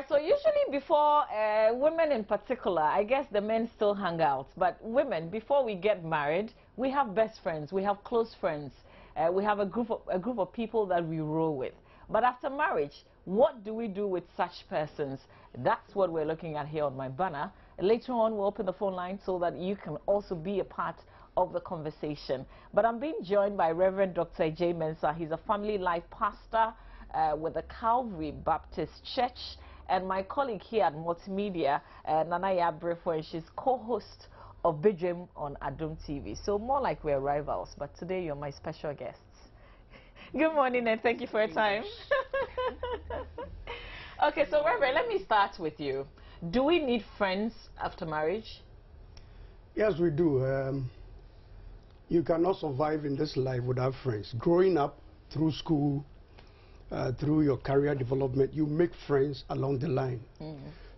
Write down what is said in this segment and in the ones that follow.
right, so usually before women in particular, I guess the men still hang out, but women, before we get married, we have best friends, we have close friends, we have a group of people that we roll with. But after marriage, what do we do with such persons? That's what we're looking at here on my banner. Later on, we'll open the phone line so that you can also be a part of the conversation. But I'm being joined by Reverend Dr. J. Mensah. He's a family life pastor with the Calvary Baptist Church, and my colleague here at Multimedia, Nana Ama, and she's co-host of Bidrim on Adom TV. So more like we're rivals, but today you're my special guests. Good morning and thank you for your time. Okay, so Reverend, let me start with you. Do we need friends after marriage? Yes, we do. You cannot survive in this life without friends. Growing up through school, through your career development, you make friends along the line.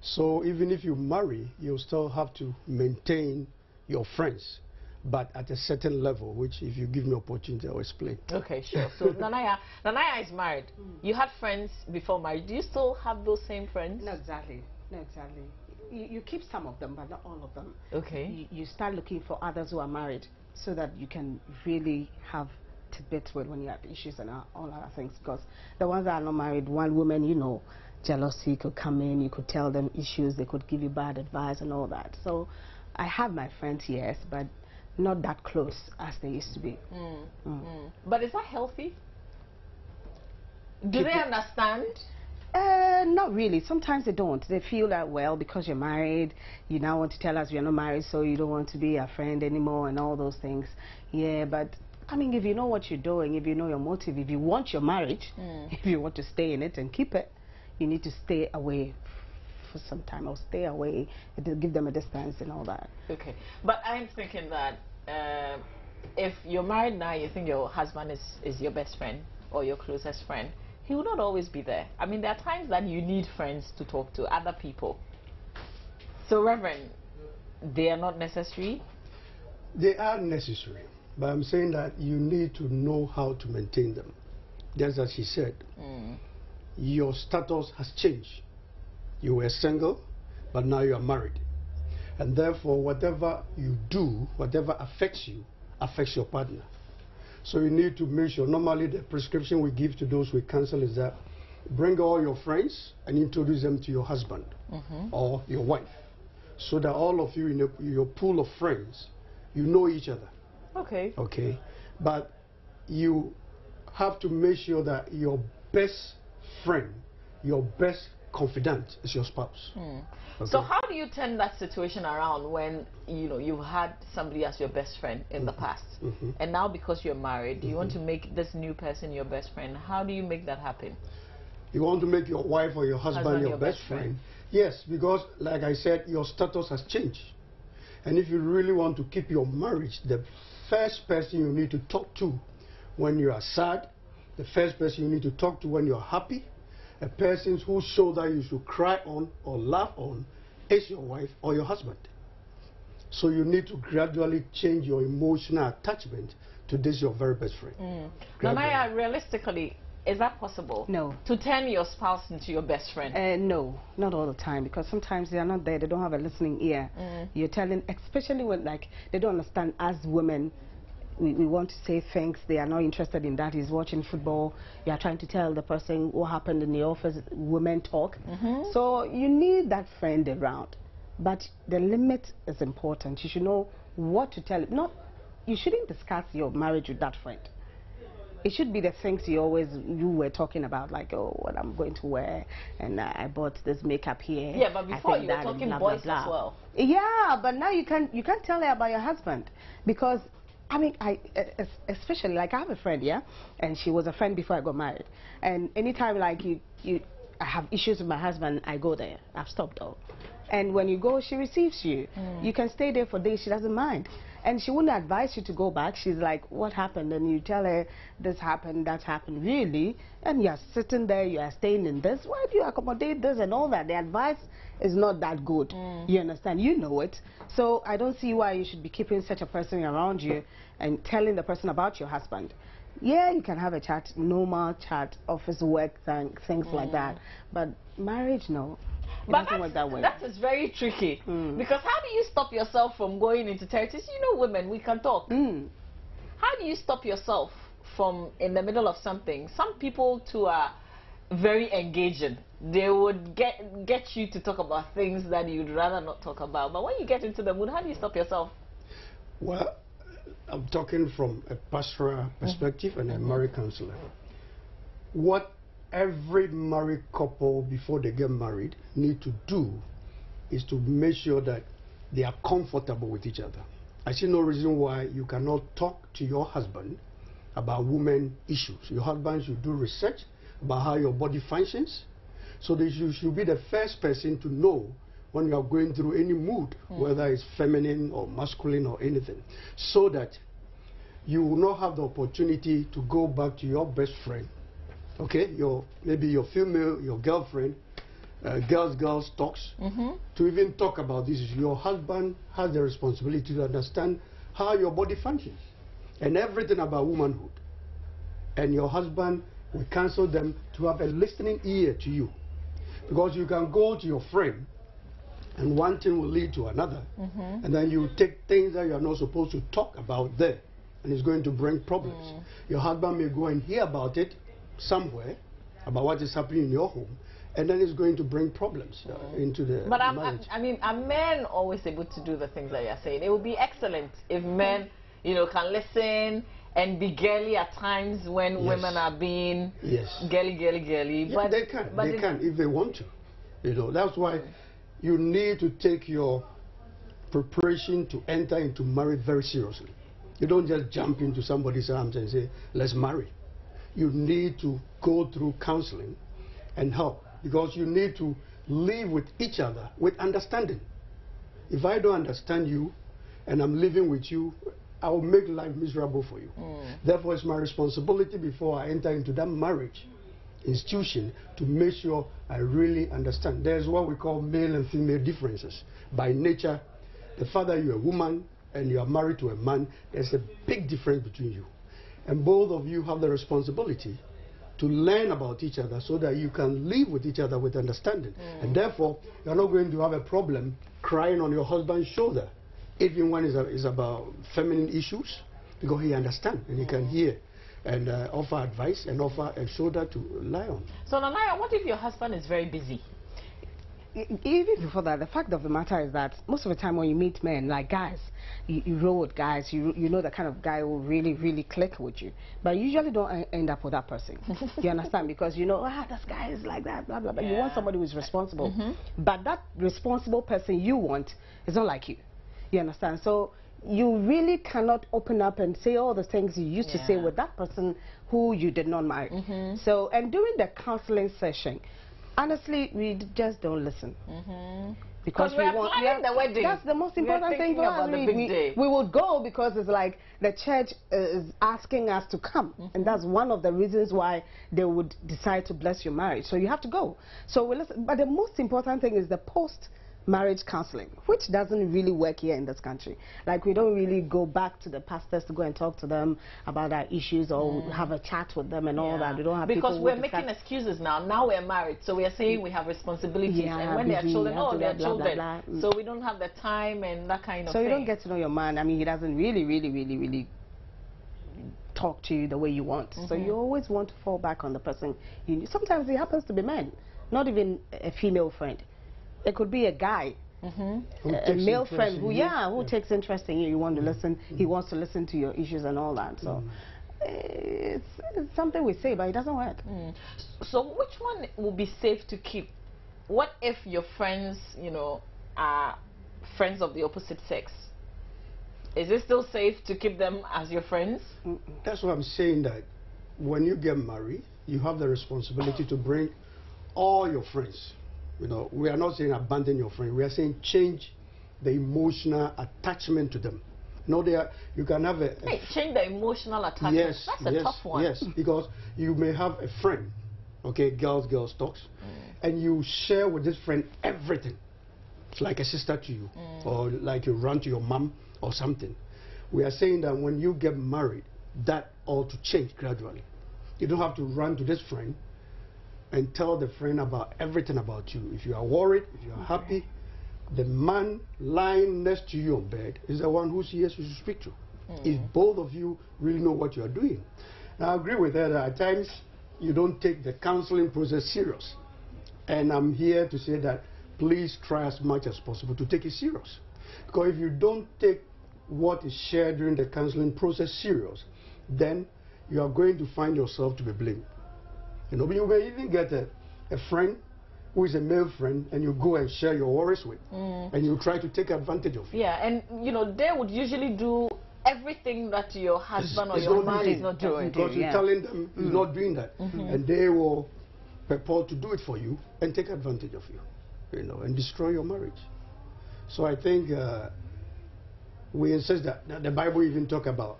So even if you marry, you still have to maintain your friends, but at a certain level, which if you give me opportunity, I'll explain. Okay, sure. So Nanaya is married. You had friends before marriage. Do you still have those same friends? Not exactly. Not exactly. You keep some of them, but not all of them. Okay. You start looking for others who are married so that you can really have tidbits with when you have issues and all other things. Because the ones that are not married, one woman, you know, jealousy could come in, you could tell them issues, they could give you bad advice and all that. So I have my friends, yes, but not that close as they used to be. But is that healthy? Do they understand? Not really. Sometimes they don't. They feel that, well, because you're married, you now want to tell us you're not married, so you don't want to be a friend anymore and all those things. Yeah, but I mean, if you know what you're doing, if you know your motive, if you want your marriage, if you want to stay in it and keep it, you need to stay away for some time, or stay away, give them a distance and all that. Okay, but I'm thinking that if you're married now, you think your husband is your best friend or your closest friend, he will not always be there. I mean, there are times that you need friends to talk to, other people. So, Reverend, they are not necessary? They are necessary, but I'm saying that you need to know how to maintain them. Just as she said, your status has changed. You were single, but now you are married. And therefore, whatever you do, whatever affects you, affects your partner. So you need to make sure, normally the prescription we give to those we counsel is that bring all your friends and introduce them to your husband or your wife, so that all of you in your pool of friends, you know each other. Okay. Okay. But you have to make sure that your best friend, your best confidant is your spouse. Okay. So how do you turn that situation around when you've had somebody as your best friend in the past, and now because you're married, you want to make this new person your best friend? How do you make that happen? You want to make your wife or your husband your best friend? Yes, because like I said, your status has changed. And if you really want to keep your marriage, the first person you need to talk to when you are sad, the first person you need to talk to when you're happy, a person whose shoulder you should cry on or laugh on is your wife or your husband. So you need to gradually change your emotional attachment to this your very best friend. Nanaya, realistically, is that possible? No. To turn your spouse into your best friend? No, not all the time, because sometimes they are not there, they don't have a listening ear. You're telling, especially when like they don't understand as women, we want to say things, they are not interested in that. He's watching football, you are trying to tell the person what happened in the office, women talk. So you need that friend around. But the limit is important. You should know what to tell. You shouldn't discuss your marriage with that friend. It should be the things you were talking about, like, oh, what I'm going to wear, and I bought this makeup here. Yeah, but before you were talking boys as well. Yeah, but now you can't tell her about your husband, because I mean, especially like I have a friend, yeah, and she was a friend before I got married, and anytime like I have issues with my husband, I go there. I've stopped though, and when you go, she receives you. You can stay there for days. She doesn't mind. And she wouldn't advise you to go back. She's like, what happened? And you tell her, this happened, that happened, really? And you're sitting there, you are staying in this. Why do you accommodate this and all that? The advice is not that good. You understand? You know it. So I don't see why you should be keeping such a person around you and telling the person about your husband. Yeah, you can have a chat, normal chat, office work, things like that. But marriage, no. It doesn't work that way. That is very tricky. Because how do you stop yourself from going into territories? You know, women, we can talk. How do you stop yourself from, in the middle of something? Some people too are very engaging. They would get you to talk about things that you'd rather not talk about. But when you get into the mood, how do you stop yourself? Well, I'm talking from a pastoral perspective and a marriage counselor. What every married couple before they get married need to do is to make sure that they are comfortable with each other. I see no reason why you cannot talk to your husband about women issues. Your husband should do research about how your body functions, so that you should be the first person to know when you are going through any mood, whether it's feminine or masculine or anything, so that you will not have the opportunity to go back to your best friend, okay, maybe your female, your girlfriend, girls talks, to even talk about this. Your husband has the responsibility to understand how your body functions and everything about womanhood. And your husband will counsel them to have a listening ear to you. Because you can go to your friend and one thing will lead to another. And then you take things that you are not supposed to talk about there, and it's going to bring problems. Your husband may go and hear about it somewhere, about what is happening in your home, and then it's going to bring problems into the marriage. I mean, are men always able to do the things that you're saying? It would be excellent if men, you know, can listen and be girly at times when women are being girly. Yeah, but they can if they want to. You know, that's why you need to take your preparation to enter into marriage very seriously. You don't just jump into somebody's arms and say, let's marry. You need to go through counseling and help, because you need to live with each other with understanding. If I don't understand you and I'm living with you, I will make life miserable for you. Therefore, it's my responsibility before I enter into that marriage institution to make sure I really understand. There's what we call male and female differences. By nature, the fact that you're a woman and you are married to a man, there's a big difference between you. And both of you have the responsibility to learn about each other so that you can live with each other with understanding. And therefore, you're not going to have a problem crying on your husband's shoulder, even when it's about feminine issues, because he understands and he can hear and offer advice and offer a shoulder to lie on. So, Nanaya, what if your husband is very busy? Even before that, the fact of the matter is that most of the time when you meet men, like guys, you roll with guys, you know the kind of guy who will really click with you. But you usually don't end up with that person. You understand? Because you know, this guy is like that, blah, blah, blah. You want somebody who is responsible. But that responsible person you want is not like you. You understand? So you really cannot open up and say all the things you used to say with that person who you did not marry. So, and during the counseling session, honestly, we just don't listen. Because we want the wedding. That's the most important thing for us. We would go because it's like the church is asking us to come. And that's one of the reasons why they would decide to bless your marriage. So you have to go. So we listen. But the most important thing is the post-marriage counseling, which doesn't really work here in this country. Like, we don't really go back to the pastors to go and talk to them about our issues or have a chat with them and all that. We don't have because we're making excuses now. Now we're married, so we're saying we have responsibilities, and when they're children, they're children. Blah, blah. So we don't have the time and that kind of thing. So you don't get to know your man. I mean, he doesn't really talk to you the way you want. So you always want to fall back on the person. Sometimes it happens to be men, not even a female friend. It could be a guy, a male friend who takes interest in you. You want to listen. He wants to listen to your issues and all that. So it's something we say, but it doesn't work. So which one would be safe to keep? What if your friends, you know, are friends of the opposite sex? Is it still safe to keep them as your friends? That's what I'm saying, that when you get married, you have the responsibility to bring all your friends. You know, we are not saying abandon your friend. We are saying change the emotional attachment to them. No, you can have change the emotional attachment. Yes, that's a tough one. Yes, because you may have a friend, okay, girls talks, and you share with this friend everything. It's like a sister to you, or like you run to your mom or something. We are saying that when you get married, that ought to change gradually. You don't have to run to this friend and tell the friend about everything about you. If you are worried, if you are happy, the man lying next to you on bed is the one who's here to speak to. If both of you really know what you are doing. Now, I agree with her that at times you don't take the counseling process serious. And I'm here to say that please try as much as possible to take it serious. Because if you don't take what is shared during the counseling process serious, then you are going to find yourself to be blamed. You know, but you may even get a friend who is a male friend, and you go and share your worries with, and you try to take advantage of it. Yeah, and you know, they would usually do everything that your husband or your man is not doing. Because you're telling them he's not doing that, and they will purport to do it for you and take advantage of you, you know, and destroy your marriage. So I think we insist that the Bible even talk about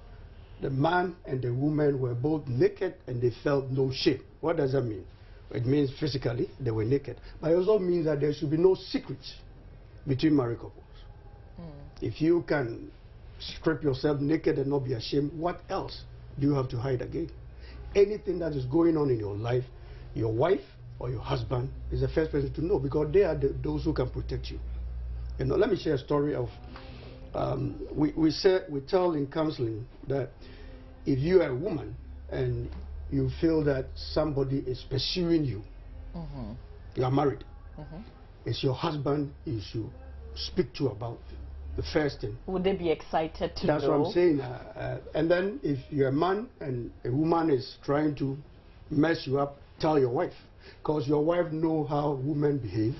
the man and the woman were both naked and they felt no shame. What does that mean? It means physically they were naked, but it also means that there should be no secrets between married couples. If you can strip yourself naked and not be ashamed, what else do you have to hide again? Anything that is going on in your life, your wife or your husband is the first person to know, because they are those who can protect you. You know, let me share a story of we tell in counseling that if you are a woman and you feel that somebody is pursuing you, you are married, it's your husband you should speak to about the first thing. Would they be excited to That's know? what I'm saying. And then if you're a man and a woman is trying to mess you up, tell your wife, because your wife know how women behave,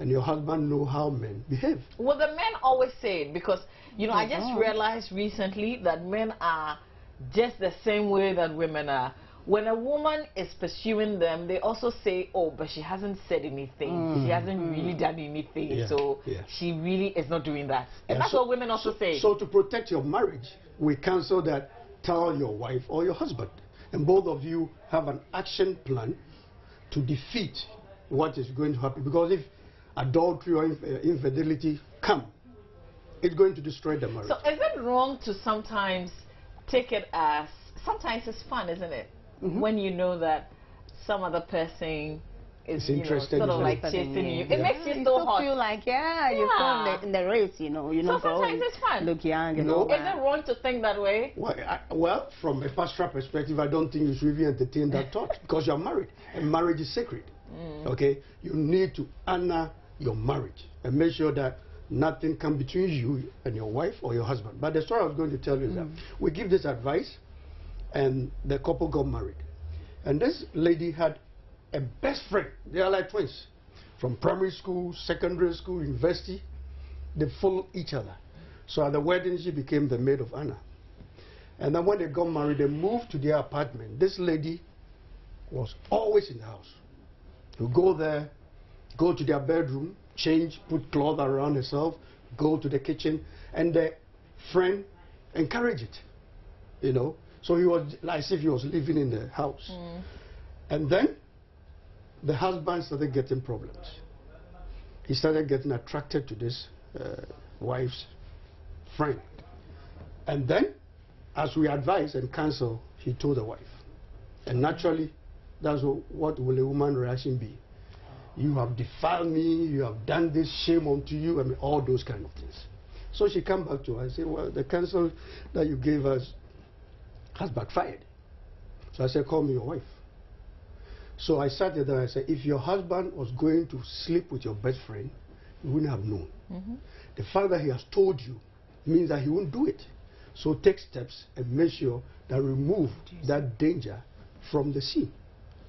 and your husband know how men behave. Well, the men always say it, because, you know, I just realized recently that men are just the same way that women are. When a woman is pursuing them, they also say, oh, but she hasn't said anything. She hasn't really done anything, so she really is not doing that. And that's what women also say. So to protect your marriage, we counsel that tell your wife or your husband. And both of you have an action plan to defeat what is going to happen. Because if adultery or infidelity come, it's going to destroy the marriage. So is it wrong to sometimes take it as, sometimes it's fun, isn't it? When you know that some other person is interested, sort of like chasing you. It makes you so hot. Feel like, you're still in the race, you know. So sometimes it's fun. Look young, you know. Is it wrong to think that way? Well, from a pastoral perspective, I don't think you should even entertain that thought, because you're married, and marriage is sacred. Okay? You need to honor your marriage and make sure that nothing comes between you and your wife or your husband. But the story I was going to tell you is that we give this advice, and the couple got married. And this lady had a best friend. They are like twins. From primary school, secondary school, university, they followed each other. So at the wedding, she became the maid of honor. And then when they got married, they moved to their apartment. This lady was always in the house. You go there, go to their bedroom, change, put clothes around herself, go to the kitchen, and the friend encouraged it, you know. So he was like as if he was living in the house. And then the husband started getting problems. He started getting attracted to this wife's friend. And then, as we advised and counsel, he told the wife. And naturally, that's what will a woman's reaction be? You have defiled me, you have done this, shame unto you, I mean, all those kind of things. So she came back to her and said, well, the counsel that you gave us has backfired. So I said, call me your wife. So I sat there and I said, if your husband was going to sleep with your best friend, you wouldn't have known. The fact that he has told you means that he won't do it. So take steps and make sure that remove that danger from the scene.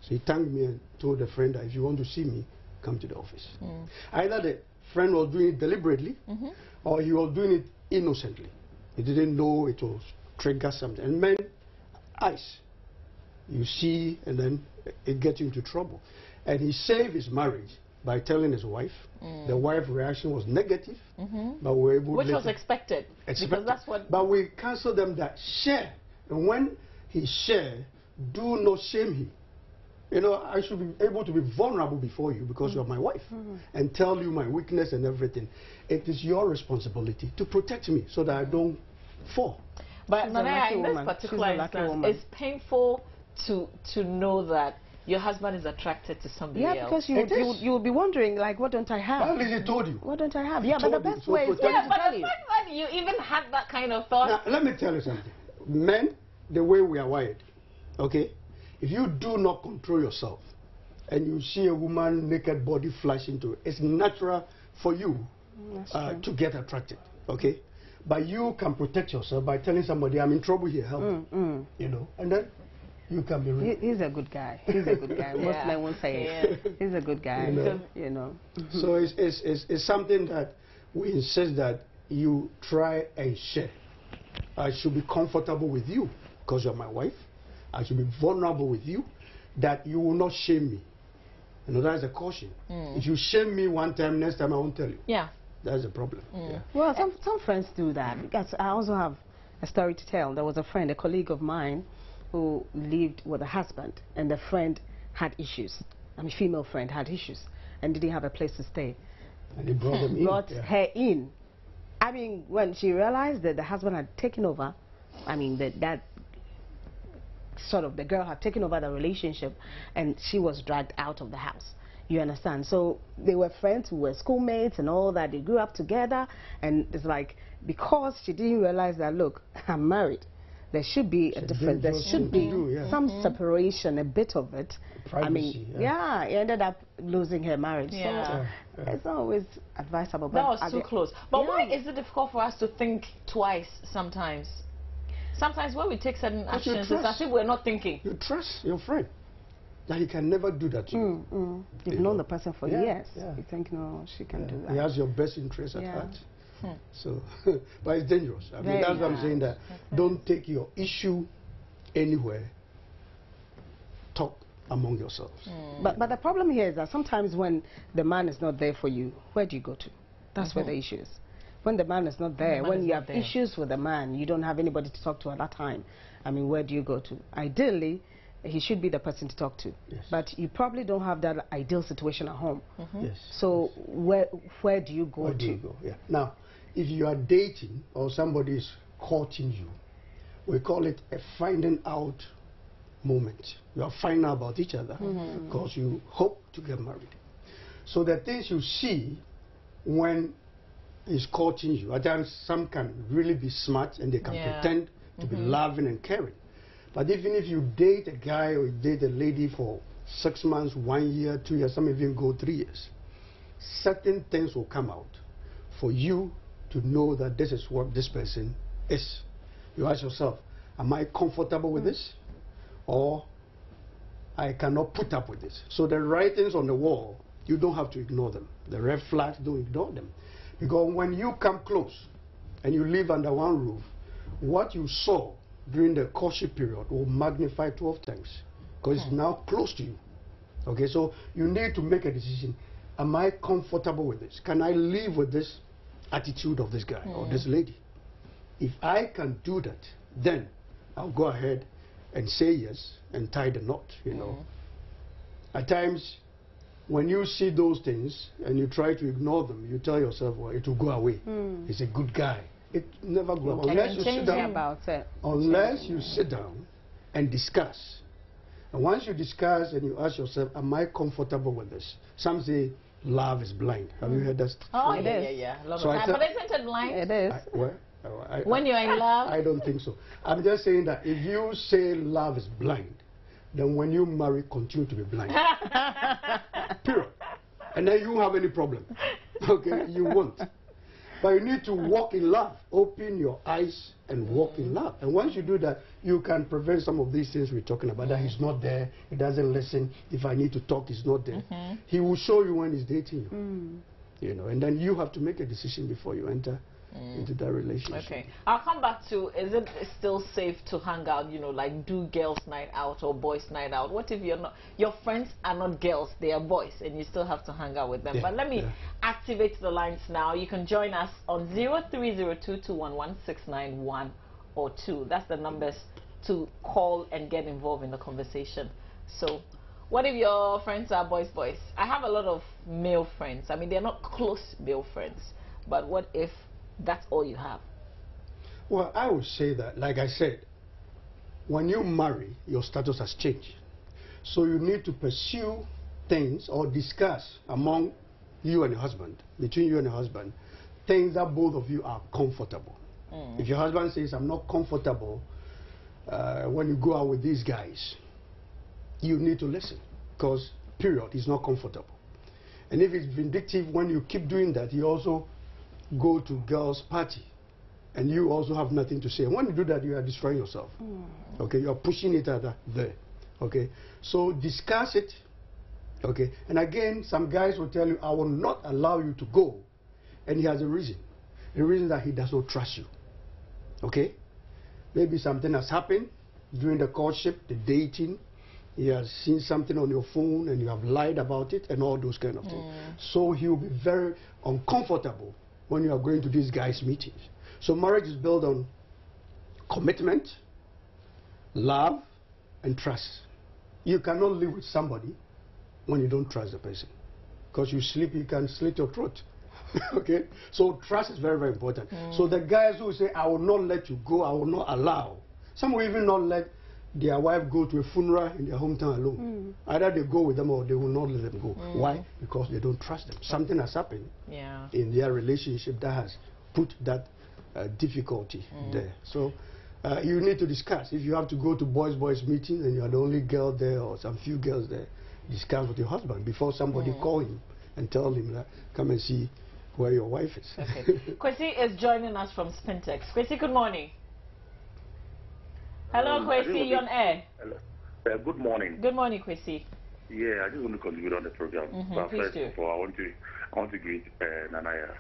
So he thanked me and told the friend that if you want to see me, come to the office. Either the friend was doing it deliberately, or he was doing it innocently. He didn't know it was trigger something. And men, eyes, you see, and then it gets you into trouble. And he saved his marriage by telling his wife. The wife's reaction was negative, but we were able which was expected. Because that's what. But we counseled them that share, and when he share, do not shame him. You know, I should be able to be vulnerable before you because you're my wife, and tell you my weakness and everything. It is your responsibility to protect me so that I don't fall. But Nana, in this particular instance, it's painful to know that your husband is attracted to somebody else. Yeah, because you would be wondering, like, what don't I have? Well, he told you. What don't I have? Yeah, but the best way is yeah, to but tell the you. fact that you even had that kind of thought. Now, let me tell you something. Men, the way we are wired, okay? If you do not control yourself and you see a woman naked body flash into it, it's natural for you to get attracted, okay? But you can protect yourself by telling somebody, I'm in trouble here, help me. You know, and then you can be real. He's a good guy. He's a good guy. Most men won't say it. He's a good guy. You know. So it's something that we insist that you try and share. I should be comfortable with you because you're my wife. I should be vulnerable with you, that you will not shame me. You know, that's a caution. If you shame me one time, next time I won't tell you. Yeah. That's a problem. Yeah. Well, some friends do that. Because I also have a story to tell. There was a friend, a colleague of mine, who lived with a husband, and the friend had issues. I mean, female friend had issues and didn't have a place to stay. And he brought them in. Brought her in. I mean, when she realized that the husband had taken over, I mean, that sort of the girl had taken over the relationship, and she was dragged out of the house. You understand? So they were friends who were schoolmates and all that. They grew up together, and it's like, because she didn't realize that, look, I'm married, there should be a difference. There should be some separation, a bit of it. Privacy, I mean, he ended up losing her marriage. Yeah. So it's not always advisable. That was too close. But why is it difficult for us to think twice sometimes? Sometimes when we take certain actions, it's as if we're not thinking. You trust your friend that he can never do that to you. You've known the person for years. Yeah. You think, no, she can do that. He has your best interest at heart. So, but it's dangerous. I mean, that's what I'm saying, that don't take your issue anywhere. Talk among yourselves. But the problem here is that sometimes when the man is not there for you, where do you go to? That's where the issue is. When the man is not there, when you have issues with the man, you don't have anybody to talk to at that time. I mean, where do you go to? Ideally, he should be the person to talk to. Yes. But you probably don't have that ideal situation at home. Yes. So where do you go Where to? do you go? Yeah. Now, if you are dating or somebody is courting you, we call it a finding out moment. You are finding out about each other because you hope to get married. So the things you see when he's courting you, at times some can really be smart and they can pretend to be loving and caring. But even if you date a guy or you date a lady for 6 months, 1 year, 2 years, some even go 3 years, certain things will come out for you to know that this is what this person is. You ask yourself, am I comfortable with this? Or I cannot put up with this. So the writings on the wall, you don't have to ignore them. The red flags, don't ignore them. Because when you come close and you live under one roof, what you saw during the courtship period will magnify 12 times because it's now close to you. Okay, so you need to make a decision. Am I comfortable with this? Can I live with this attitude of this guy or this lady? If I can do that, then I'll go ahead and say yes and tie the knot, you know. At times, when you see those things and you try to ignore them, you tell yourself, well, it will go away. He's a good guy. It never goes away. Unless you sit down, unless you sit down and discuss. And once you discuss and you ask yourself, am I comfortable with this? Some say love is blind. Have you heard that? Oh, yeah. A lot So of time. But isn't it blind? It is. When you're in love? I don't think so. I'm just saying that if you say love is blind, then when you marry, continue to be blind. Period. And then you won't have any problem. Okay? You won't. But you need to walk in love. Open your eyes and walk in love. And once you do that, you can prevent some of these things we're talking about. That he's not there, he doesn't listen. If I need to talk, he's not there. He will show you when he's dating you. You know, and then you have to make a decision before you enter into that relationship. Okay. I'll come back to, is it still safe to hang out, you know, like do girls' night out or boys' night out? What if you're not, your friends are not girls, they are boys, and you still have to hang out with them? But let me activate the lines now. You can join us on 0302211691 or 2. That's the numbers to call and get involved in the conversation. So, what if your friends are boys? I have a lot of male friends. I mean, they're not close male friends. But what if that's all you have? Well, I would say that, like I said, when you marry, your status has changed. So you need to pursue things or discuss among you and your husband, between you and your husband, things that both of you are comfortable. If your husband says, I'm not comfortable when you go out with these guys, you need to listen, because, period, he's not comfortable. And if it's vindictive when you keep doing that, you also go to girls' party, and you also have nothing to say. And when you do that, you are destroying yourself. Okay, you are pushing it at there. Okay, so discuss it. Okay, and again, some guys will tell you, I will not allow you to go, and he has a reason. The reason that he does not trust you. Okay, maybe something has happened during the courtship, the dating. He has seen something on your phone, and you have lied about it, and all those kind of things. So he will be very uncomfortable when you are going to these guys' meetings. So marriage is built on commitment, love, and trust. You cannot live with somebody when you don't trust the person, because you sleep, you can slit your throat. Okay, so trust is very, very important. So the guys who say, I will not let you go, I will not allow, some will even not let their wife go to a funeral in their hometown alone. Either they go with them or they will not let them go. Why? Because they don't trust them. Something has happened in their relationship that has put that difficulty there. So you need to discuss. If you have to go to boys meetings and you are the only girl there or some few girls there, discuss with your husband before somebody call him and tell him that, come and see where your wife is. Okay. Kwesi is joining us from Spintex. Kwesi, good morning. Hello, Kwesi, you're on air. Hello. Good morning. Good morning, Kwesi. Yeah, I just want to contribute on the program. But please first do. of all, I want to greet Nanaya.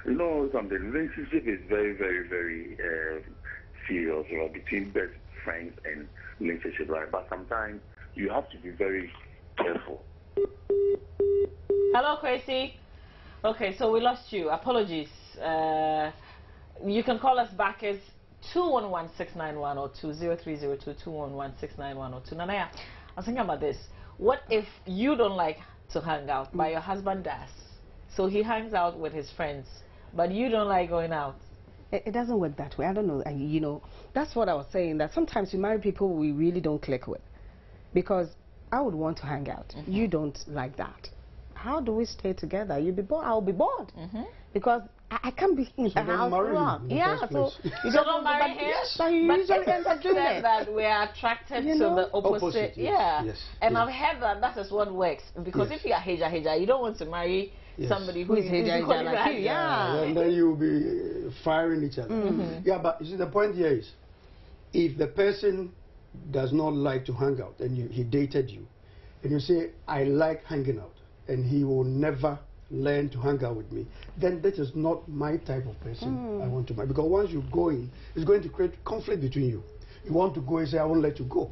You know something, relationship is very, very, very serious, right, between best friends and relationship, right? But sometimes you have to be very careful. Hello, Kwesi. Okay, so we lost you. Apologies. You can call us back as 211-69102, 0302-211-69102. Nanaya, I was thinking about this. What if you don't like to hang out, but your husband does? So he hangs out with his friends, but you don't like going out. It doesn't work that way. I don't know. You know, that's what I was saying, that sometimes we marry people we really don't click with. Because I would want to hang out. You don't like that. How do we stay together? You'll be bored. I'll be bored. Because I can't be in the house long. Yeah, so you don't marry him. Yes. But you usually end up doing it. That we are attracted to the opposite. Yes. And I've heard that is what works. Because if you are heja, you don't want to marry somebody who is heja like you. And then you'll be firing each other. Yeah, but you see, the point here is, if the person does not like to hang out and he dated you, and you say, I like hanging out, and he will never learn to hang out with me, then that is not my type of person I want to marry. Because once you go in, it's going to create conflict between you. You want to go and say, I won't let you go.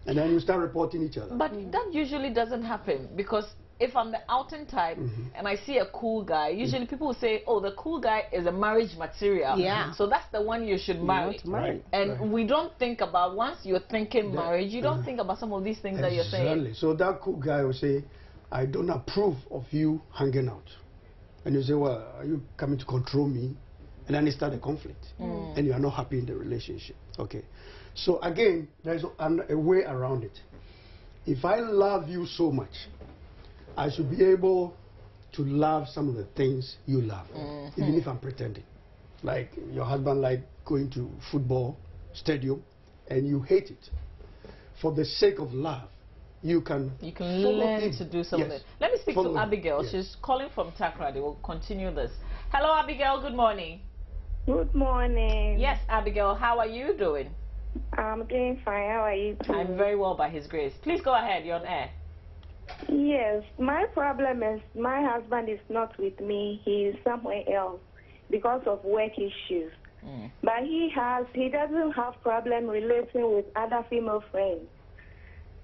And then you start reporting each other. But that usually doesn't happen, because if I'm the outing type and I see a cool guy, usually people will say, oh, the cool guy is a marriage material. Yeah. So that's the one you should marry. And we don't think about, once you're thinking marriage, you don't think about some of these things that you're saying. Exactly. So that cool guy will say, I don't approve of you hanging out. And you say, well, are you coming to control me? And then it starts a conflict. And you are not happy in the relationship. Okay. So again, there's a way around it. If I love you so much, I should be able to love some of the things you love, even if I'm pretending. Like your husband like going to football stadium and you hate it. For the sake of love, you can learn to do something. Let me speak to Abigail. She's calling from Takrady. We'll continue this. Hello, Abigail. Good morning. Good morning. Yes, Abigail. How are you doing? I'm doing fine. How are you too? I'm very well, by His grace. Please go ahead. You're on air. Yes, my problem is my husband is not with me. He is somewhere else because of work issues. But he doesn't have problem relating with other female friends.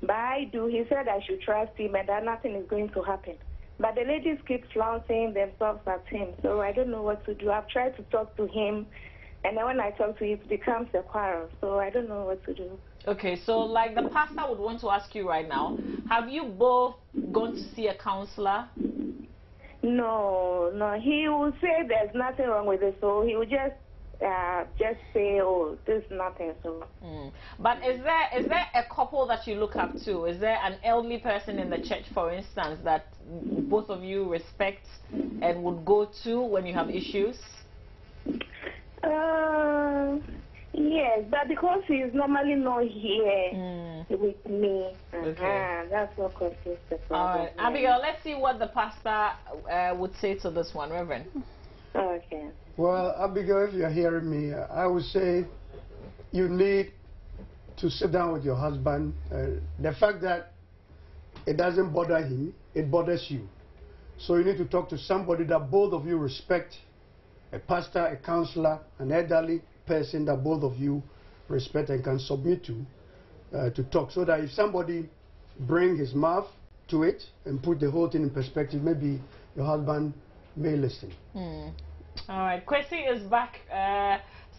But I do. He said I should trust him and that nothing is going to happen. But the ladies keep flaunting themselves at him, so I don't know what to do. I've tried to talk to him, and then when I talk to him, it becomes a quarrel, so I don't know what to do. Okay, so like the pastor would want to ask you right now, have you both gone to see a counselor? No, he will say there's nothing wrong with it, so he will just just say, oh, this is nothing. So. But is there a couple that you look up to? Is there an elderly person in the church, for instance, that both of you respect and would go to when you have issues? Yes, but because he is normally not here with me, that's what causes the problem. All right, Abigail, let's see what the pastor would say to this one, Reverend. Okay. Well, Abigail, if you're hearing me, I would say you need to sit down with your husband. The fact that it doesn't bother him, it bothers you. So you need to talk to somebody that both of you respect, a pastor, a counselor, an elderly person that both of you respect and can submit to talk, so that if somebody bring his mouth to it and put the whole thing in perspective, maybe your husband may listen. All right, Kwesi is back,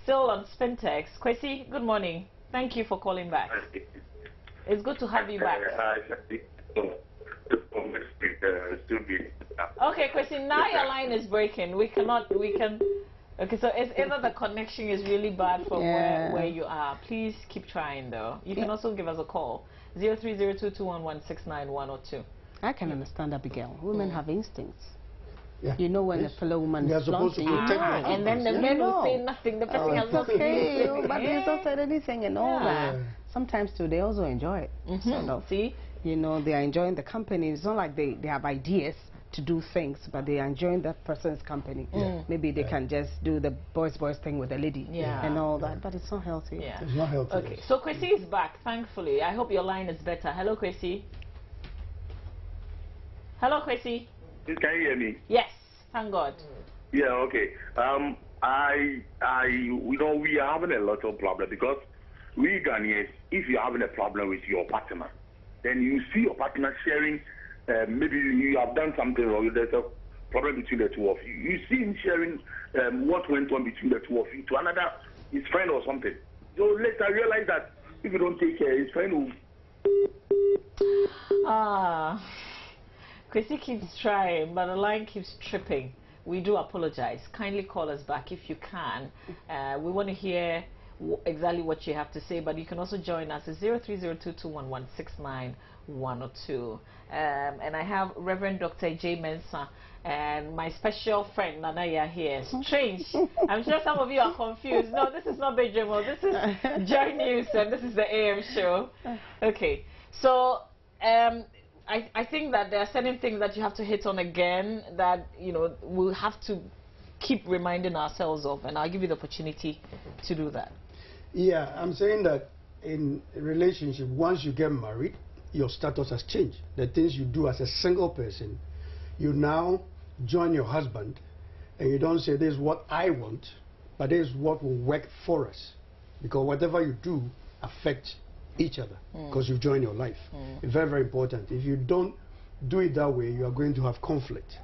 still on Spintex. Kwesi, good morning. Thank you for calling back. It's good to have you back. Okay, Kwesi, now your line is breaking. Okay, so it's either the connection is really bad from where you are. Please keep trying, though. You can also give us a call, 030221169102. I can understand, Abigail. Women have instincts. Yeah. You know when a fellow woman is flaunting, and then the men will say nothing. The person has not said but they've not said anything and all that. Sometimes too, they also enjoy it. Sort of. See, you know, they are enjoying the company. It's not like they have ideas to do things, but they are enjoying that person's company. Maybe they can just do the boys thing with the lady and all that, but it's not healthy. It's not healthy. Okay, so Kwesi is back, thankfully. I hope your line is better. Hello, Kwesi. Hello, Kwesi. Can you hear me? Yes, thank God. Yeah, okay. We are having a lot of problem because we Ghanaians, if you're having a problem with your partner, then you see your partner sharing, maybe you have done something wrong, there's a problem between the two of you. You see him sharing what went on between the two of you to another, his friend or something. So later realize that if you don't take care, his friend will... Kwesi keeps trying, but the line keeps tripping. We do apologize. Kindly call us back if you can. We want to hear exactly what you have to say, but you can also join us at 030221169102. And I have Reverend Dr. J. Mensah and my special friend Nanaya here. Strange. I'm sure some of you are confused. No, this is not Benjamin. This is Joy News, and this is the AM show. Okay, so I think that there are certain things that you have to hit on again that, you know, we'll have to keep reminding ourselves of, and I'll give you the opportunity to do that. Yeah, I'm saying that in a relationship, once you get married, your status has changed. The things you do as a single person, you now join your husband, and you don't say, this is what I want, but this is what will work for us. Because whatever you do affects each other, because you join your life. It's very, very important. If you don't do it that way, you are going to have conflict.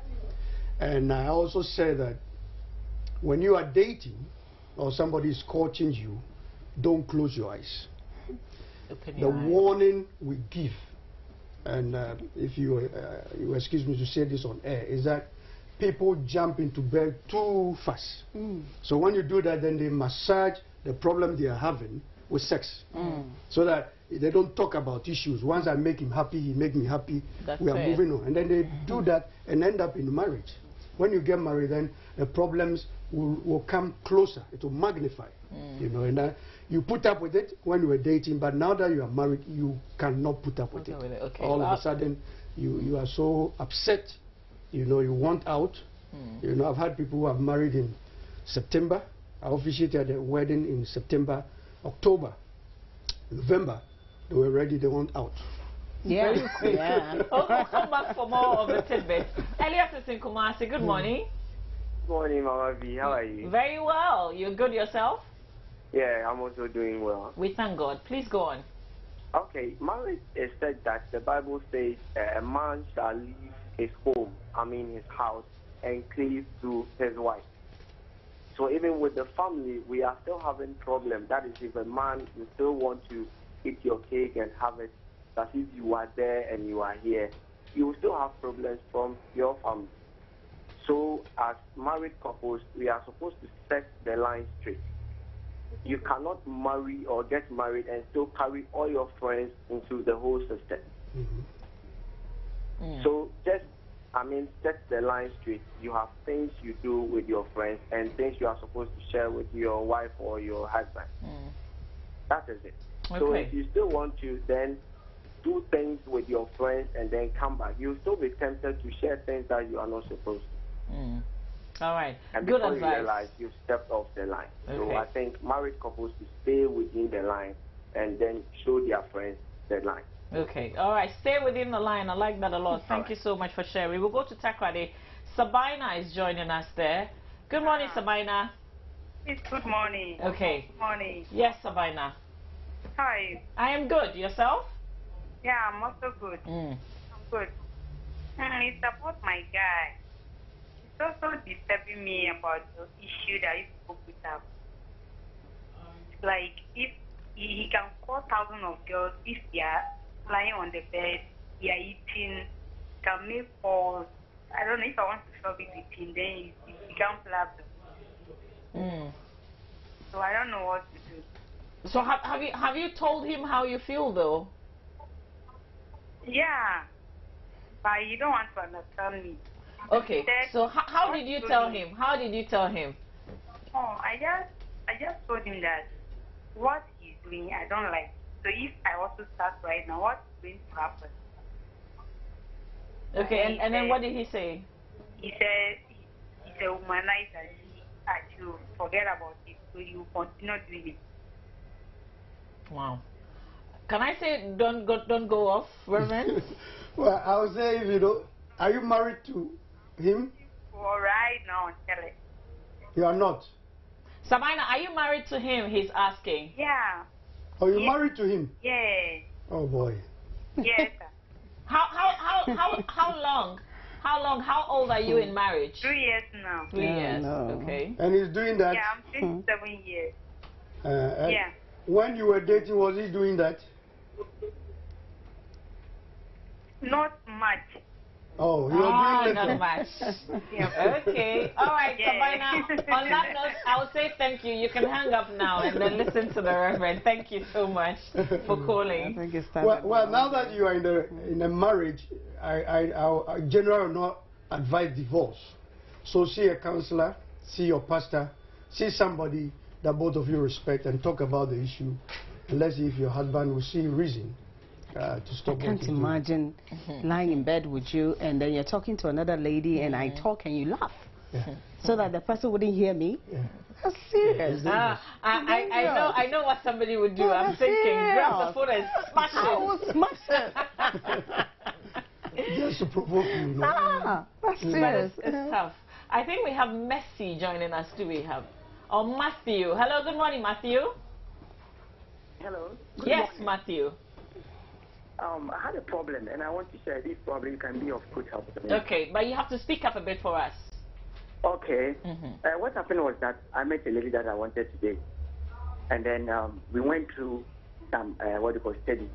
And I also say that when you are dating or somebody is courting you, don't close your eyes. The warning we give, and if you excuse me to say this on air, is that people jump into bed too fast. So when you do that, then they massage the problem they are having with sex, so that they don't talk about issues. Once I make him happy, he make me happy. We are moving on, and then they do that and end up in marriage. When you get married, then the problems will come closer. It will magnify, you know. And you put up with it when you were dating, but now that you are married, you cannot put up with it. Okay. All of a sudden, you are so upset. You know, you want out. You know, I've had people who have married in September. I officiated a wedding in September. October, November, they were ready, they want out. Yeah. We'll come back for more of the tidbits. Elias is in Kumasi. Good morning. Good morning, Mama V. How are you? Very well. You good yourself? Yeah, I'm also doing well. We thank God. Please go on. Okay, marriage is said that the Bible says a man shall leave his home, his house, and cleave to his wife. So even with the family, we are still having problems. That is, if a man, you still want to eat your cake and have it as if you are there and you are here, you will still have problems from your family. So as married couples, we are supposed to set the line straight. You cannot marry or get married and still carry all your friends into the whole system. So just, set the line straight. You have things you do with your friends and things you are supposed to share with your wife or your husband. That is it. Okay. So if you still want to then do things with your friends and then come back, you'll still be tempted to share things that you are not supposed to. All right. And Good before advice. you realize you've stepped off the line. Okay. So I think married couples to stay within the line and then show their friends the line. Okay. All right. Stay within the line. I like that a lot. Thank you so much for sharing. We'll go to Takrade. Sabina is joining us there. Good morning, Sabina. It's good morning. Okay. Good morning. Yes, Sabina. How are you? I am good. Yourself? Yeah, I'm also good. I'm good. It's about my guy. It's also disturbing me about the issue that you spoke with her. Like, if he can call thousands of girls, if they are lying on the bed, they are eating, can make calls. I don't know if I want to solve it with him, then it becomes laughter. So I don't know what to do. So have you told him how you feel though? Yeah, but you don't want to understand me. Okay. So how did you tell him? How did you tell him? Oh, I just told him that what he's doing I don't like. So if I also start right now, what's going to happen? Okay, and then what did he say? He said he's a womanizer. I should forget about it. So you continue doing it. Wow. Can I say don't go off, Reverend? Well, I would say, are you married to him? All right now, tell it. You are not. Sabina, are you married to him? He's asking. Yeah. Are you married to him? Yeah. Oh boy. Yes. How long? How long? How old are you in marriage? 3 years now. 3 years. No. Okay. And he's doing that? Yeah, I'm 27 years. Yeah. When you were dating, was he doing that? Not much. Oh, you are doing not much. Okay. All right, Sabina. On that note, I will say thank you. You can hang up now and then listen to the Reverend. Thank you so much for calling. I think it's well, now that you are in a marriage, I generally will not advise divorce. So see a counselor, see your pastor, see somebody that both of you respect and talk about the issue. And let's see if your husband will see reason to stop. I can't imagine lying in bed with you and then you're talking to another lady and I talk and you laugh. So that the person wouldn't hear me. That's serious. I know what somebody would do. I'm thinking, grab the phone and smash it. I will smash it. Just to provoke you. That's serious. But it's tough. I think we have Messi joining us. Do we have? Or Matthew. Hello, good morning, Matthew. Hello. Yes, Matthew. I had a problem and I want to share this problem can be of good help to me. Okay, but you have to speak up a bit for us. Okay. What happened was that I met a lady that I wanted to date. And then we went through some, study.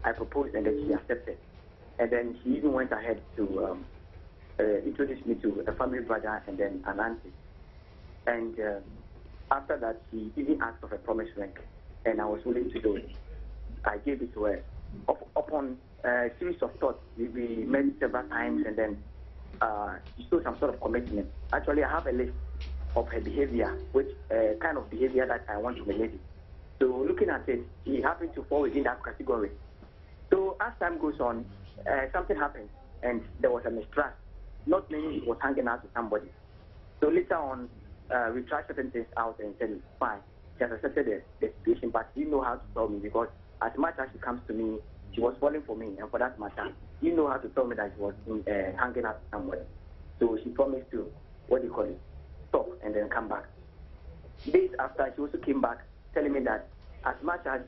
I proposed and then she accepted. And then she even went ahead to introduce me to a family brother and then an auntie. And after that, she even asked for a promise ring. And I was willing to do it. I gave it to her. Upon a series of thoughts, we met several times and then she showed some sort of commitment. Actually, I have a list of her behavior, which kind of behavior that I want from a lady. So looking at it, she happened to fall within that category. So as time goes on, something happened and there was a mistrust. Not meaning it was hanging out with somebody. So later on, we tried certain things out and said, fine, she has accepted the situation, but she didn't know how to tell me because as much as she comes to me, she was falling for me, and for that matter, she didn't know how to tell me that she was hanging out somewhere. So she promised to, stop and then come back. Days after, she also came back telling me that as much as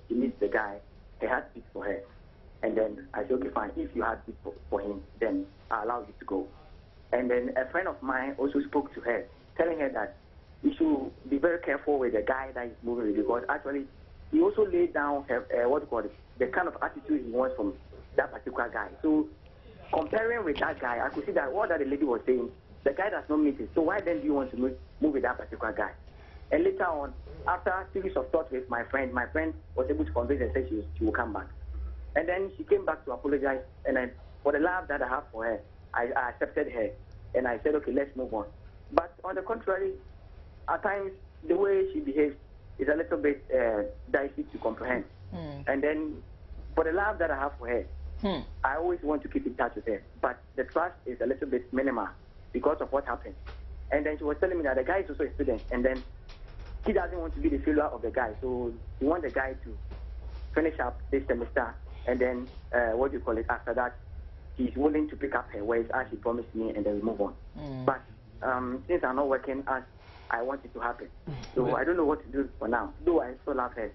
she needs the guy, he has beat for her. And then I said, okay, fine, if you have beat for him, then I'll allow you to go. And then a friend of mine also spoke to her, telling her that you should be very careful with the guy that is moving with because actually he also laid down the kind of attitude he wants from that particular guy. So comparing with that guy, I could see that what that the lady was saying the guy does not meet it. So why then do you want to move with that particular guy? And later on, after a series of thoughts with my friend was able to convince her and say she will come back. And then she came back to apologize. And then for the love that I have for her, I accepted her. And I said, okay, let's move on. But on the contrary, at times, the way she behaves is a little bit dicey to comprehend. And then for the love that I have for her, I always want to keep in touch with her. But the trust is a little bit minimal because of what happened. And then she was telling me that the guy is also a student. And then he doesn't want to be the failure of the guy. So he wants the guy to finish up this semester. And then, after that, he's willing to pick up her words as she promised me, and then we move on. But since I'm not working as I want it to happen, so I don't know what to do for now. Though I still love her,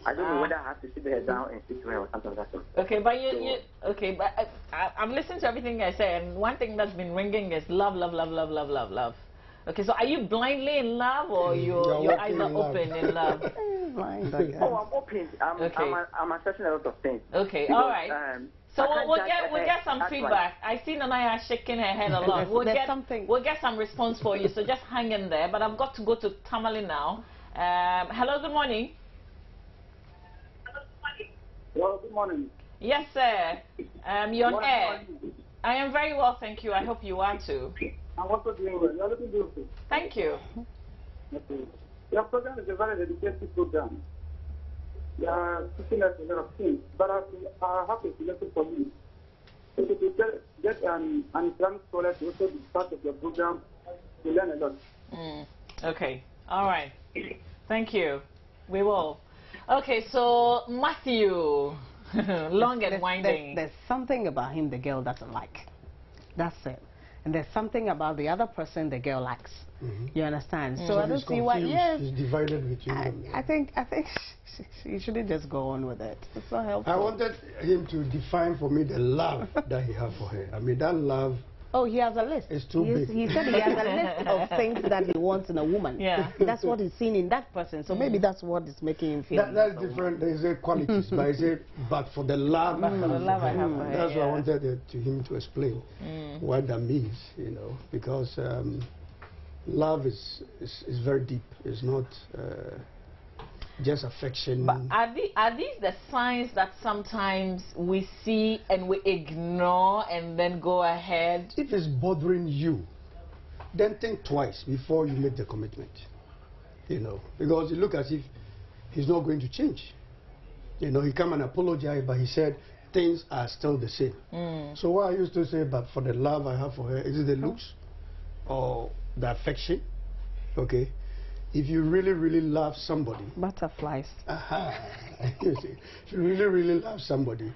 I don't know whether I have to sit her down and speak to her or something like that. Okay, but I'm listening to everything I say, and one thing that's been ringing is love, love, love, love, love, love, love. Okay, so are you blindly in love, or you're either open in love? I'm open. I'm assessing a lot of things. Okay, because, all right. So we'll get some feedback. I see Nana shaking her head a lot. We'll get some response for you. So just hang in there. But I've got to go to Tamale now. Hello, good morning. Hello, good morning. Yes, sir. You're on air. I am very well, thank you. I hope you are too. I'm also doing well. You're looking beautiful. Thank you. Okay. Your program is a very dedicated program. You are teaching us a lot of things, but I have a suggestion for you. If you get an Islamic scholar to also be part of your program, you learn a lot. Okay. All right. Thank you. We will. Okay, so Matthew, long and winding. There's something about him the girl doesn't like. That's it. And there's something about the other person the girl likes. You understand? So I don't see why. Yes, it's divided between them. I think you shouldn't just go on with it. It's so helpful. I wanted him to define for me the love that he has for her. I mean, that love. Oh, he has a list. It's too big. He said he has a list of things that he wants in a woman. Yeah. That's what he's seen in that person. So maybe that's what is making him feel. That's different. There's a qualities, but I say, but for the love, for the love I have for her. That's what I wanted him to explain what that means, you know, because love is very deep. It's not just affection. But are these the signs that sometimes we see and we ignore and then go ahead? If it's bothering you, then think twice before you make the commitment. You know, because it looks as if he's not going to change. You know, he come and apologize, but he said things are still the same. So what I used to say, but for the love I have for her, is it the looks or the affection? Okay. If you really, really love somebody... Butterflies. If you really, really love somebody,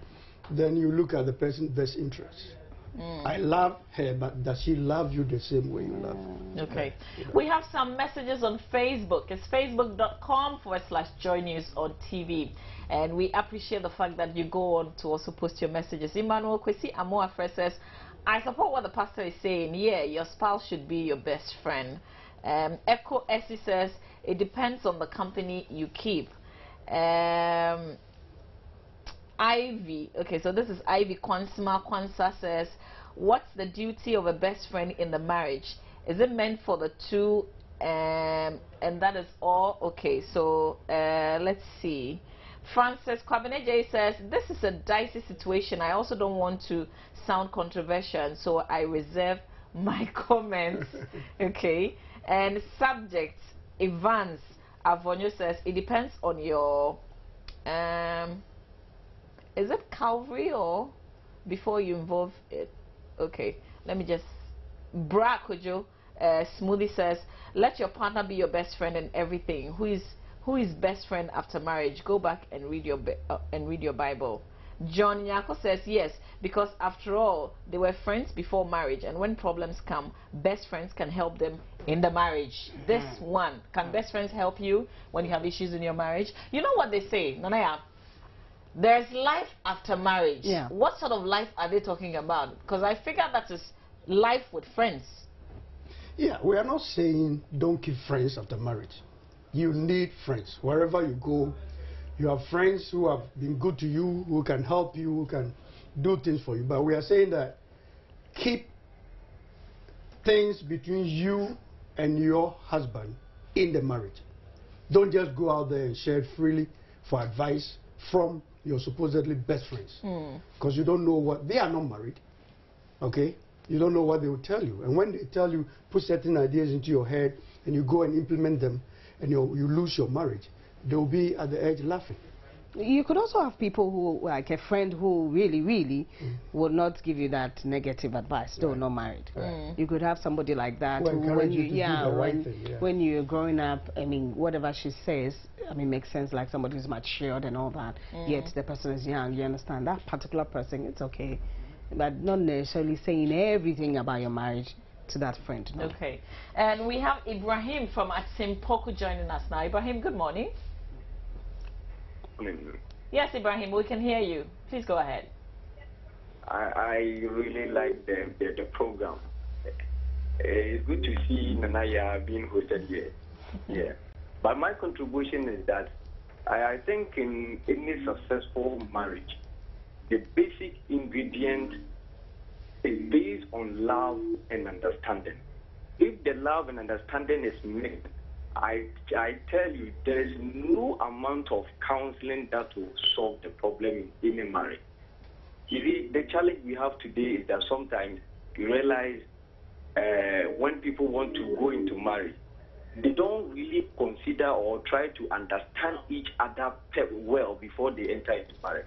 then you look at the person's best interest. I love her, but does she love you the same way you love her? Okay. We have some messages on Facebook. It's facebook.com/Joy News on TV. And we appreciate the fact that you go on to also post your messages. Emmanuel Kwesi Amoafre says, I support what the pastor is saying. Yeah, your spouse should be your best friend. Echo Essie says, it depends on the company you keep. Ivy, okay, so this is Ivy Kwansa says, what's the duty of a best friend in the marriage? Is it meant for the two and that is all? Okay, so let's see. Francis Kwabene J says, this is a dicey situation. I also don't want to sound controversial, so I reserve my comments. Okay. And subject, Evans Avonio says, it depends on your, is it Calvary or before you involve it? Okay, let me just, Bra Kojo Smoothie says, let your partner be your best friend in everything. Who is best friend after marriage? Go back and read your Bible. John Nyako says yes, because after all, they were friends before marriage, and when problems come, best friends can help them in the marriage. This one, can best friends help you when you have issues in your marriage? You know what they say, Nanaya? There's life after marriage. Yeah. What sort of life are they talking about? Because I figure that is life with friends. Yeah, we are not saying don't keep friends after marriage. You need friends. Wherever you go, you have friends who have been good to you, who can help you, who can do things for you. But we are saying that keep things between you and your husband in the marriage. Don't just go out there and share it freely for advice from your supposedly best friends. Because you don't know what, they are not married, okay? You don't know what they will tell you. And when they tell you, put certain ideas into your head and you go and implement them and you lose your marriage, they will be at the edge laughing. You could also have people who, like a friend who really will not give you that negative advice, though not married. You could have somebody like that who when you, do the right thing, when you're growing up, I mean, whatever she says, I mean, makes sense, like somebody who's matured and all that, yet the person is young, you understand, that particular person, it's okay. But not necessarily saying everything about your marriage to that friend. No. Okay. And we have Ibrahim from Atsimpoku joining us now. Ibrahim, good morning. Yes, Ibrahim, we can hear you. Please go ahead. I really like the program. It's good to see Nanaya being hosted here. Yeah. But my contribution is that I think in any successful marriage, the basic ingredient is based on love and understanding. If the love and understanding is missed, I tell you, there is no amount of counseling that will solve the problem in any marriage. You see, the challenge we have today is that sometimes you realize when people want to go into marriage, they don't really consider or try to understand each other well before they enter into marriage.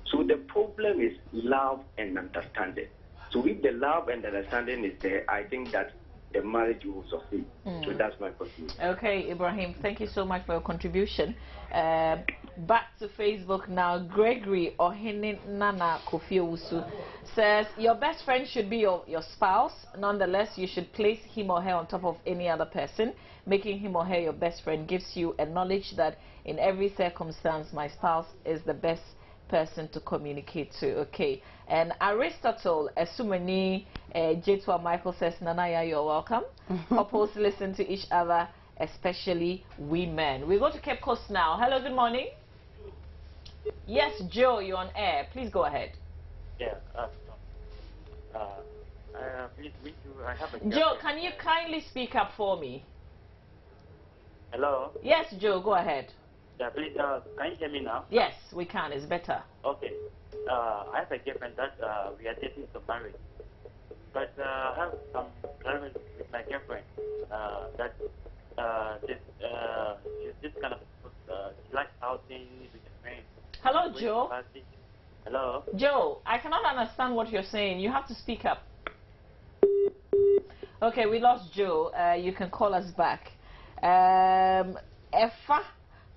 So the problem is love and understanding. So if the love and understanding is there, I think that the marriage will succeed. So that's my contribution. Okay, Ibrahim, thank you so much for your contribution. Back to Facebook now. Gregory Acquah Nana Ama says, your best friend should be your spouse. Nonetheless, you should place him or her on top of any other person. Making him or her your best friend gives you a knowledge that in every circumstance, my spouse is the best person to communicate to. Okay. And Aristotle Esumani J2 Michael says, Nanaya, you're welcome. Couples listen to each other, especially women. We go to Cape Coast now. Hello, good morning. Yes, Joe, you're on air. Please go ahead. Yeah. I have a Joe, can you kindly speak up for me? Hello? Yes, Joe, go ahead. Yeah, please, can you hear me now? Yes, we can. It's better. Okay. I have a girlfriend that we are dating to marry. But I have some problems with my girlfriend that she's this kind of she likes outing with her friends. Hello, Joe. Hello? Joe, I cannot understand what you're saying. You have to speak up. Okay, we lost Joe. You can call us back. Effa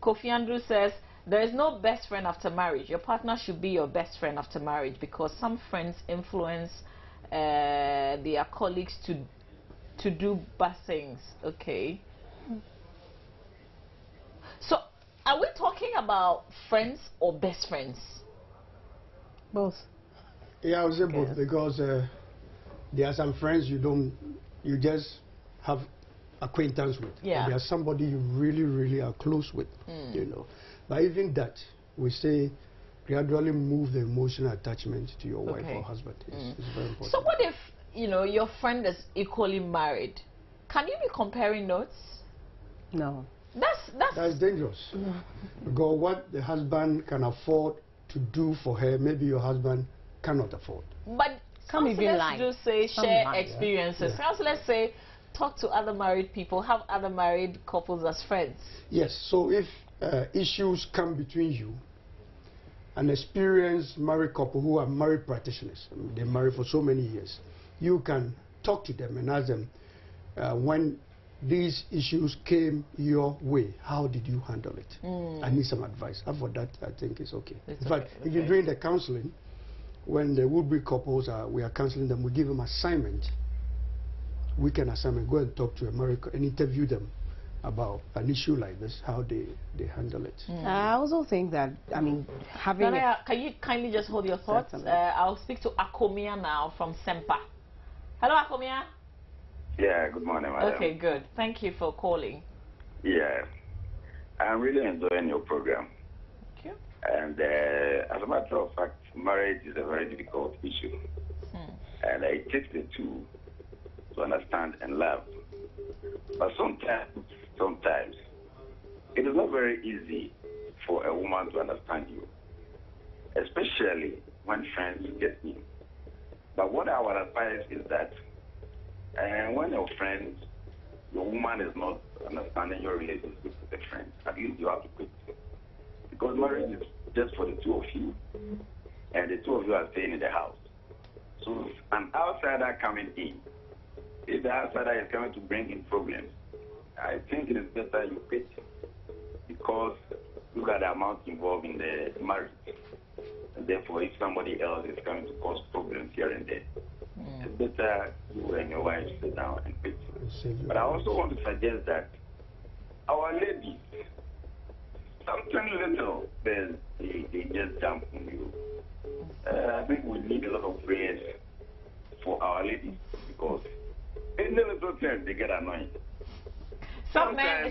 Kofi Andrew says, there is no best friend after marriage. Your partner should be your best friend after marriage because some friends influence their colleagues to do bad things. Okay. So, are we talking about friends or best friends? Both. Yeah, I would say both because there are some friends you just have acquaintance with. Yeah. And there's somebody you really are close with, you know. But even that, we say gradually move the emotional attachment to your wife or husband. It's very important. So what if, you know, your friend is equally married? Can you be comparing notes? No. That's dangerous. Because what the husband can afford to do for her, maybe your husband cannot afford. But counselors do say share experiences. Yeah. Counselors say talk to other married people, have other married couples as friends. Yes, so if issues come between you, an experienced married couple who are married practitioners, they're married for so many years, you can talk to them and ask them, when these issues came your way, how did you handle it? I need some advice. And for that, I think it's okay. In fact, even during the counseling, when the would-be couples we are counseling them, we give them assignment, weekend assignment, go and talk to a married couple and interview them about an issue like this, how they handle it. I also think that, I mean, having... Nana, can you kindly just hold your thoughts? I'll speak to Akomia now from Sempa. Hello, Akomia. Yeah, good morning, madam. Okay, good. Thank you for calling. Yeah, I'm really enjoying your program. Thank you. And as a matter of fact, marriage is a very difficult issue. And it takes the two to understand and love. But sometimes, it is not very easy for a woman to understand you, especially when friends get new. But what I would advise is that when your woman is not understanding your relationship with the friend, at least you have to quit. Because marriage is just for the two of you, and the two of you are staying in the house. So an outsider coming in, if the outsider is coming to bring in problems, I think it is better you quit. Because look at the amount involved in the marriage. And therefore, if somebody else is coming to cause problems here and there, it's better you and your wife sit down and quit. But I also want to suggest that our ladies, something little, they just jump on you. I think we need a lot of prayers for our ladies because in the little things they get annoyed. Some men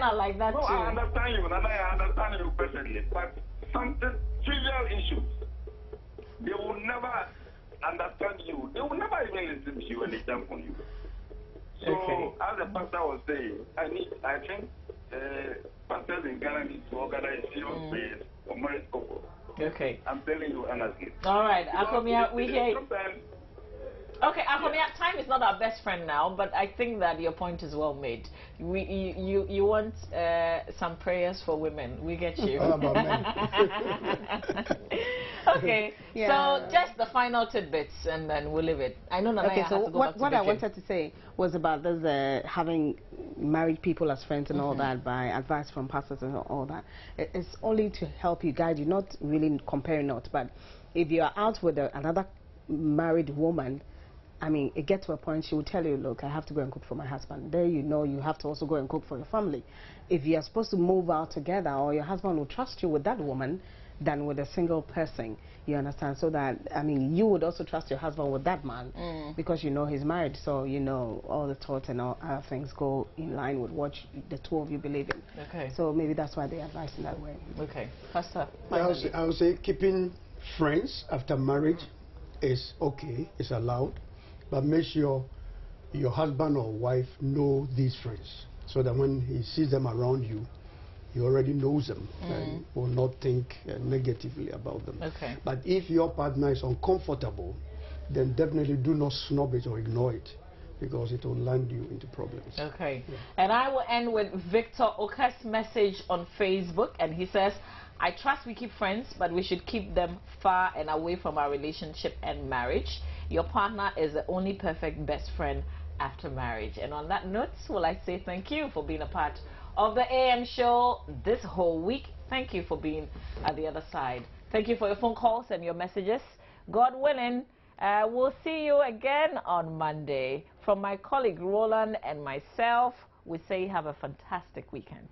are like that no, too. I understand you, Nana, I understand you perfectly, but some trivial issues, they will never understand you. They will never even listen to you when they jump on you. So, as the pastor was saying, I think pastors in Ghana need to organize serious prayers for married couples. Okay. I'm telling you honestly. All right, Akomia, we hear you. Okay, Akomia, time is not our best friend now, but I think that your point is well made. You want some prayers for women. We get you. About men. Okay, so just the final tidbits, and then we'll leave it. I know Nanaya has to go back to what I wanted to say was about this having married people as friends and all that by advice from pastors and all that. It's only to help you, guide you, not really comparing notes. But if you are out with another married woman, I mean, it gets to a point she will tell you, look, I have to go and cook for my husband. There you know you have to also go and cook for your family. If you are supposed to move out together, or your husband will trust you with that woman than with a single person, you understand? So that, I mean, you would also trust your husband with that man because you know he's married, so you know all the thoughts and all other things go in line with what the two of you believe in. Okay. So maybe that's why they advise in that way. Okay. Pastor, I would say keeping friends after marriage is okay, it's allowed. But make sure your husband or wife know these friends so that when he sees them around you, he already knows them and will not think negatively about them. Okay. But if your partner is uncomfortable, then definitely do not snub it or ignore it because it will land you into problems. Okay. Yeah. And I will end with Victor Oka's message on Facebook, and he says, I trust we keep friends, but we should keep them far and away from our relationship and marriage. Your partner is the only perfect best friend after marriage. And on that note, will I say thank you for being a part of the AM show this whole week. Thank you for being at the other side. Thank you for your phone calls and your messages. God willing, we'll see you again on Monday. From my colleague Roland and myself, we say have a fantastic weekend.